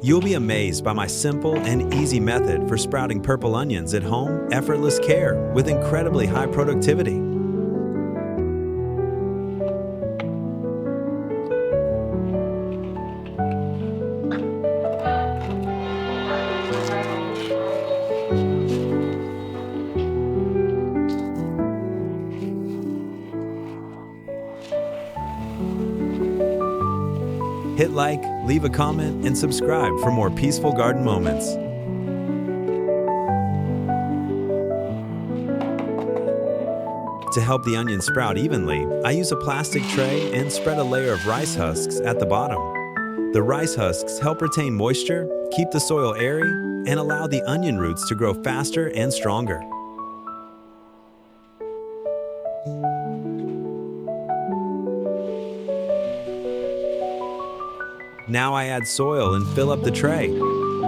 You'll be amazed by my simple and easy method for sprouting purple onions at home, effortless care with incredibly high productivity. Hit like, leave a comment, and subscribe for more peaceful garden moments. To help the onions sprout evenly, I use a plastic tray and spread a layer of rice husks at the bottom. The rice husks help retain moisture, keep the soil airy, and allow the onion roots to grow faster and stronger. Now I add soil and fill up the tray.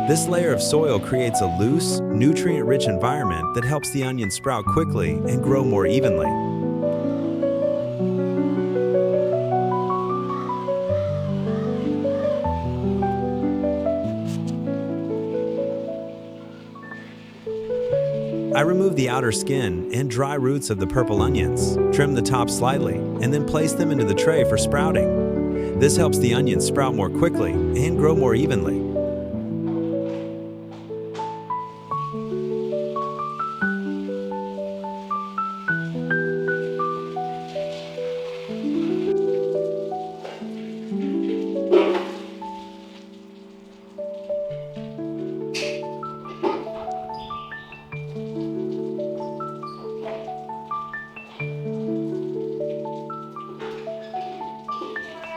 This layer of soil creates a loose, nutrient-rich environment that helps the onions sprout quickly and grow more evenly. I remove the outer skin and dry roots of the purple onions, trim the top slightly, and then place them into the tray for sprouting. This helps the onions sprout more quickly and grow more evenly.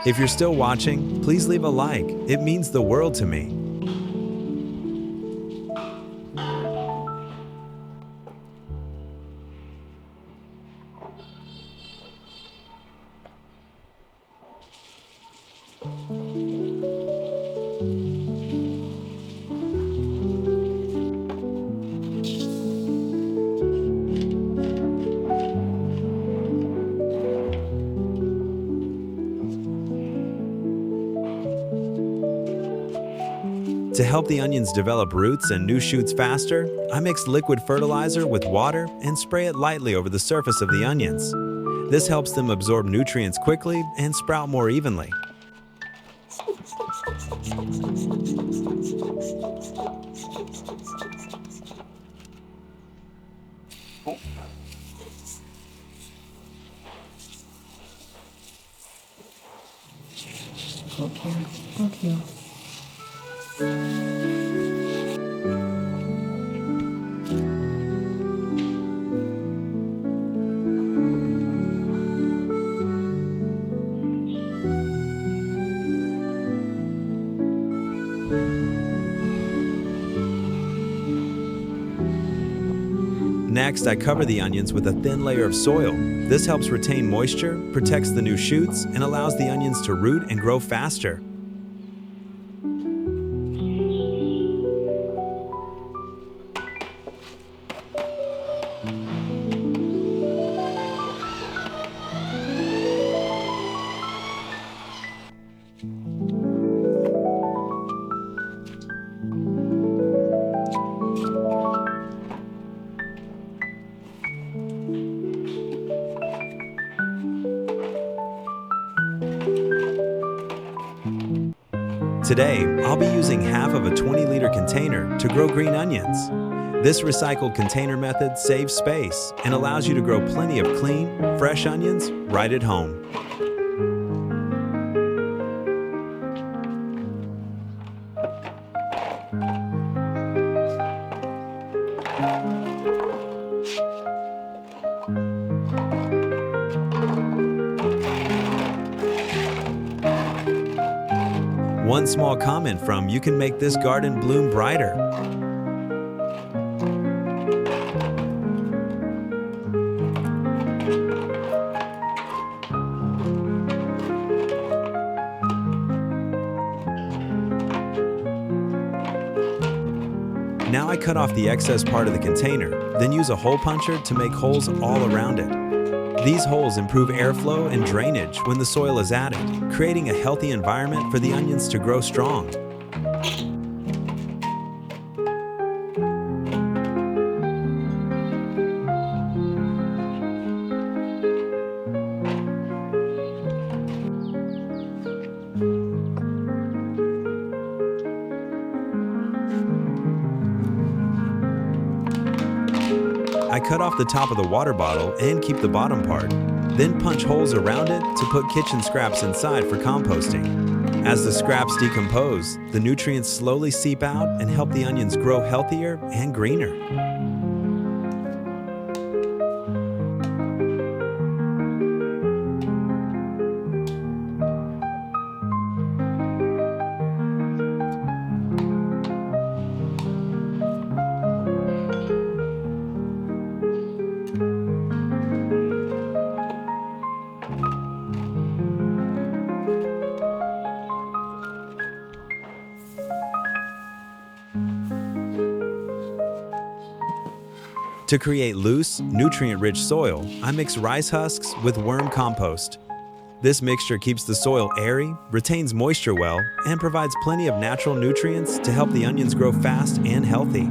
If you're still watching, please leave a like. It means the world to me. To help the onions develop roots and new shoots faster, I mix liquid fertilizer with water and spray it lightly over the surface of the onions. This helps them absorb nutrients quickly and sprout more evenly. Thank you. Next, I cover the onions with a thin layer of soil. This helps retain moisture, protects the new shoots, and allows the onions to root and grow faster. Today, I'll be using half of a 20-liter container to grow green onions. This recycled container method saves space and allows you to grow plenty of clean, fresh onions right at home. One small comment from you can make this garden bloom brighter. Now I cut off the excess part of the container, then use a hole puncher to make holes all around it. These holes improve airflow and drainage when the soil is added, creating a healthy environment for the onions to grow strong. cut off the top of the water bottle and keep the bottom part, then punch holes around it to put kitchen scraps inside for composting. As the scraps decompose, the nutrients slowly seep out and help the onions grow healthier and greener. To create loose, nutrient-rich soil, I mix rice husks with worm compost. This mixture keeps the soil airy, retains moisture well, and provides plenty of natural nutrients to help the onions grow fast and healthy.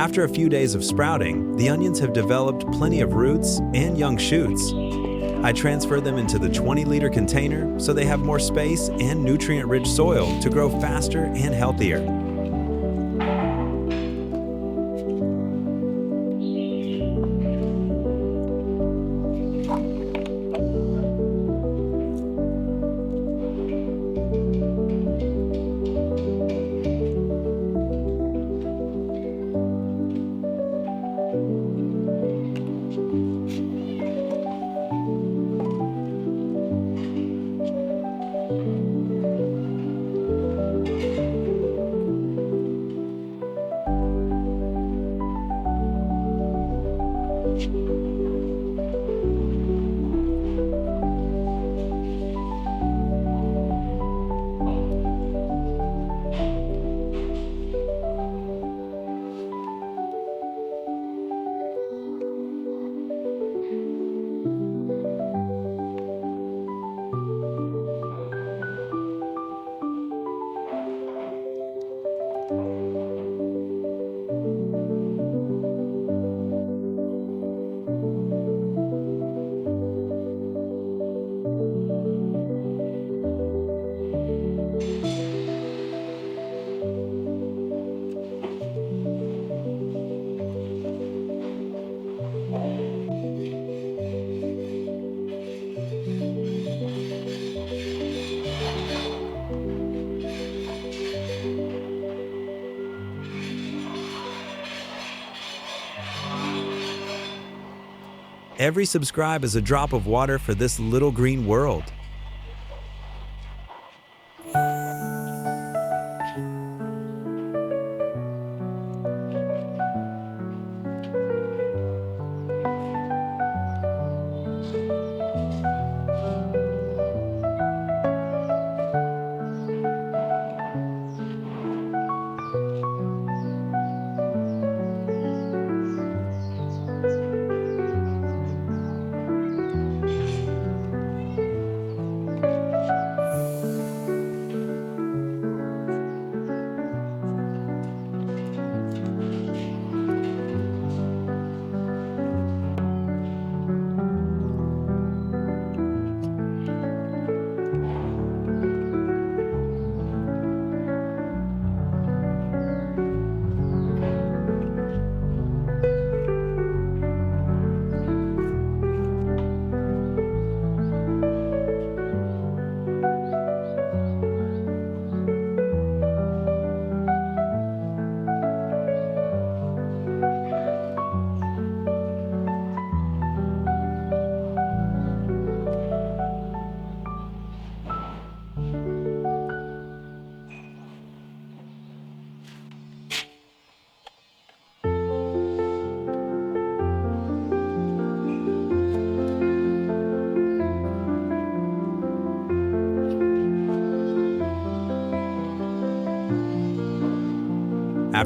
After a few days of sprouting, the onions have developed plenty of roots and young shoots. I transfer them into the 20-liter container so they have more space and nutrient-rich soil to grow faster and healthier. Every subscribe is a drop of water for this little green world.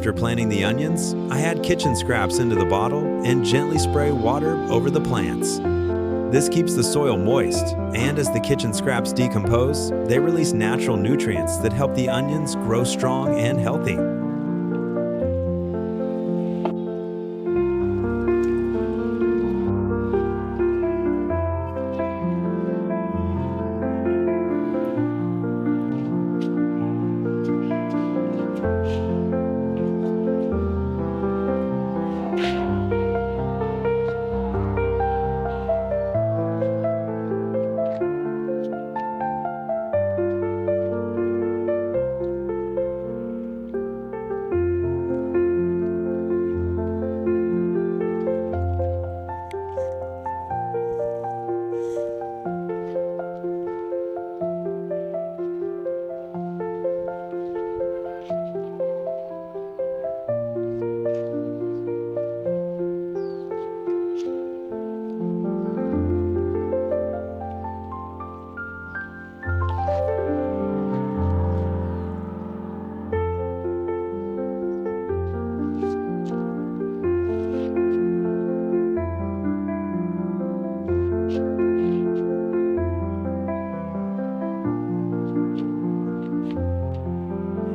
After planting the onions, I add kitchen scraps into the bottle and gently spray water over the plants. This keeps the soil moist, and as the kitchen scraps decompose, they release natural nutrients that help the onions grow strong and healthy.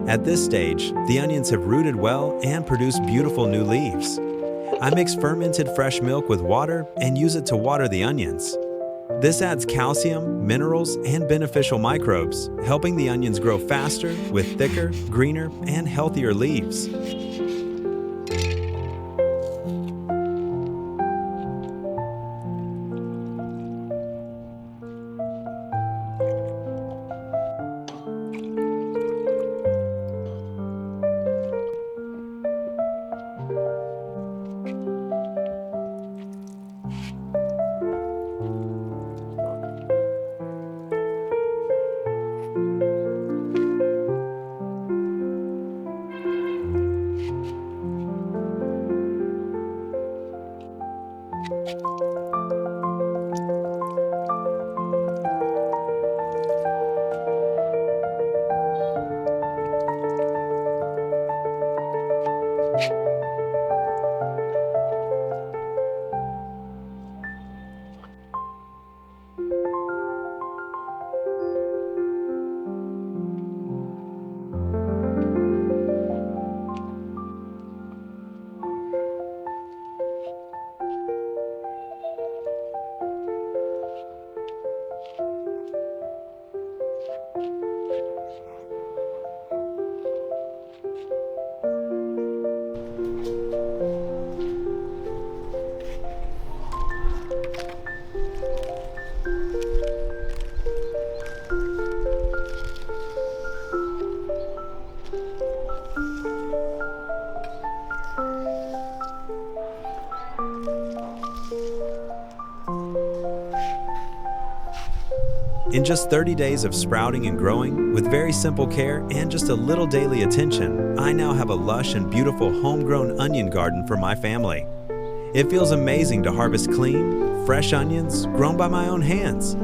At this stage, the onions have rooted well and produce beautiful new leaves. I mix fermented fresh milk with water and use it to water the onions. This adds calcium, minerals, and beneficial microbes, helping the onions grow faster with thicker, greener, and healthier leaves. In just 30 days of sprouting and growing, with very simple care and just a little daily attention, I now have a lush and beautiful homegrown onion garden for my family. It feels amazing to harvest clean, fresh onions grown by my own hands.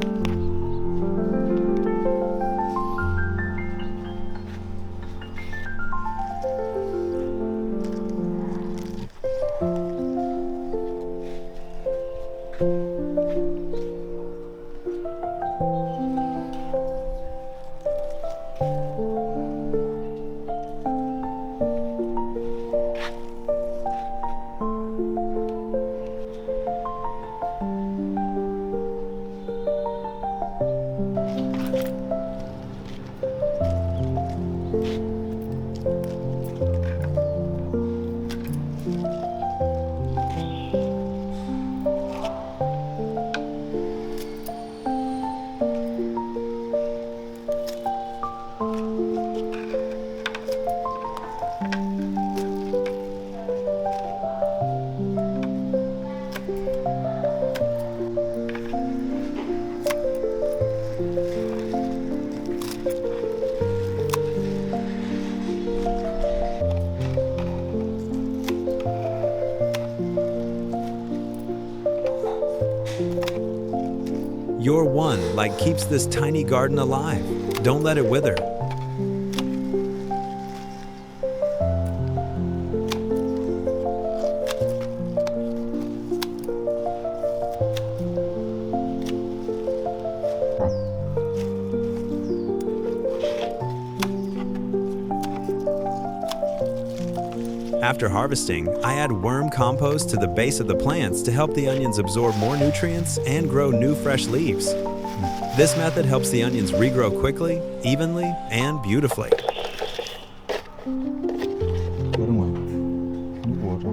Your one light keeps this tiny garden alive. Don't let it wither. After harvesting, I add worm compost to the base of the plants to help the onions absorb more nutrients and grow new fresh leaves. This method helps the onions regrow quickly, evenly, and beautifully. Ở ngoài nước bùa ra.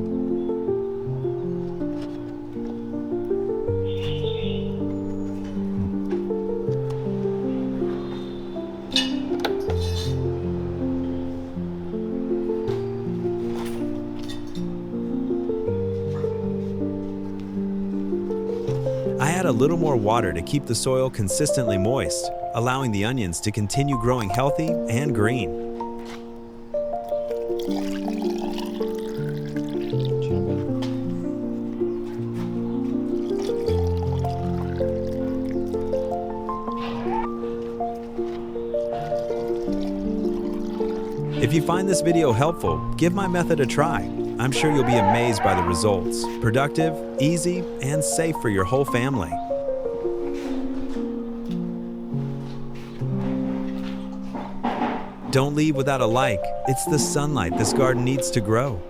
I add a little more water to keep the soil consistently moist, allowing the onions to continue growing healthy and green. Chuyện bên. If you find this video helpful, give my method a try. I'm sure you'll be amazed by the results. Productive, easy, and safe for your whole family. Don't leave without a like. It's the sunlight this garden needs to grow.